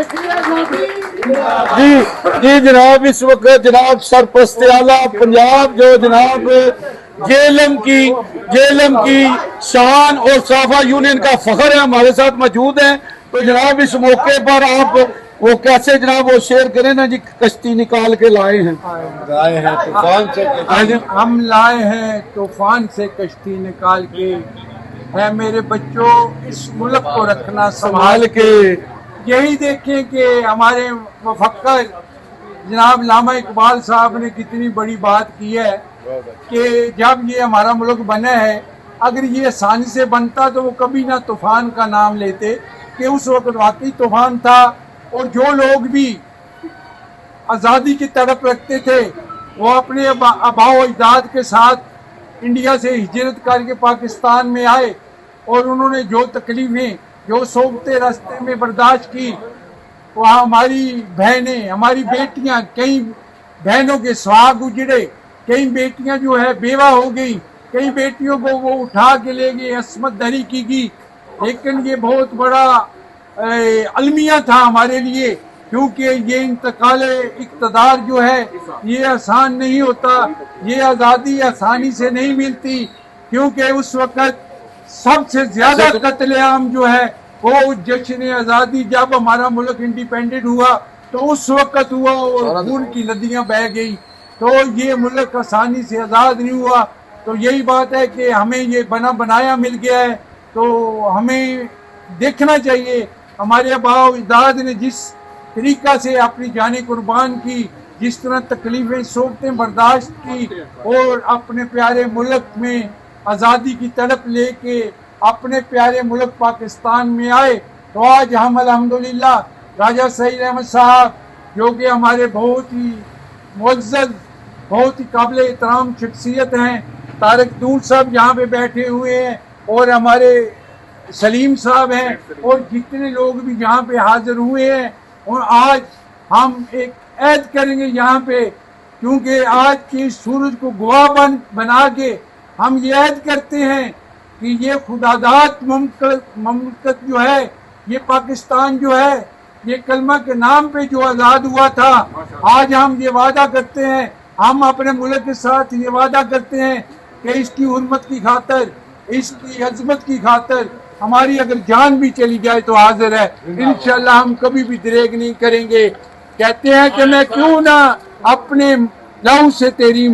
जी जी जनाब, इस वक्त जनाब सरपरस्त आला पंजाब जो जनाब जेएलएम की शान और साफा यूनियन का फख्र है, हमारे साथ मौजूद हैं। तो जनाब इस मौके पर आप वो कैसे जनाब वो शेयर करें ना जी, कश्ती निकाल के लाए हैं तूफान से, हम लाए हैं तूफान से कश्ती निकाल के। है मेरे बच्चों, इस मुल्क को रखना संभाल के। यही देखें कि हमारे मुफक्कर जनाब लामा इकबाल साहब ने कितनी बड़ी बात की है कि जब ये हमारा मुल्क बना है, अगर ये आसानी से बनता तो वो कभी ना तूफान का नाम लेते, कि उस वक्त वाकई तूफान था। और जो लोग भी आज़ादी की तड़प रखते थे वो अपने आबाओ अजदाद के साथ इंडिया से हिजरत करके पाकिस्तान में आए, और उन्होंने जो तकलीफें जो सोबते रास्ते में बर्दाश्त की, वहाँ हमारी बहनें, हमारी बेटियां, कई बहनों के सुहाग उजड़े, कई बेटियां जो है बेवा हो गई, कई बेटियों को वो उठा के ले गए, असमत दरी की गई। लेकिन ये बहुत बड़ा अलमिया था हमारे लिए, क्योंकि ये इंतकाल इक़्तिदार जो है ये आसान नहीं होता, ये आज़ादी आसानी से नहीं मिलती, क्योंकि उस वक़्त सबसे ज्यादा कत्लेआम जो है वो जश्न आज़ादी, जब हमारा मुल्क इंडिपेंडेंट हुआ तो उस वक़्त हुआ और खून की नदियां बह गई। तो ये मुल्क आसानी से आज़ाद नहीं हुआ। तो यही बात है कि हमें ये बना बनाया मिल गया है, तो हमें देखना चाहिए हमारे आबाओ अजदाद ने जिस तरीका से अपनी जाने कुर्बान की, जिस तरह तकलीफें सोबतें बर्दाश्त की, और अपने प्यारे मुल्क में आज़ादी की तड़प लेके अपने प्यारे मुल्क पाकिस्तान में आए। तो आज हम अल्हम्दुलिल्लाह राजा सईद अहमद साहब, जो कि हमारे बहुत ही मुअज़्ज़ज़, बहुत ही काबिल एहतराम शख्सियत हैं, तारिक दूर साहब यहाँ पे बैठे हुए हैं, और हमारे सलीम साहब हैं, और जितने लोग भी यहाँ पे हाजिर हुए हैं। और आज हम एक ऐद करेंगे यहाँ पे, क्योंकि आज के सूरज को गवाह बना के हम ये ऐद करते हैं कि ये खुदादात मुमलकत जो है, ये पाकिस्तान जो है, ये कलमा के नाम पे जो आज़ाद हुआ था, आज हम ये वादा करते हैं, हम अपने मुल्क के साथ ये वादा करते हैं कि इसकी हुर्मत की खातर, इसकी अजमत की खातर हमारी अगर जान भी चली जाए तो हाजिर है। इंशाल्लाह हम कभी भी दरेग नहीं करेंगे। कहते हैं कि मैं क्यों ना अपने लहू से तेरी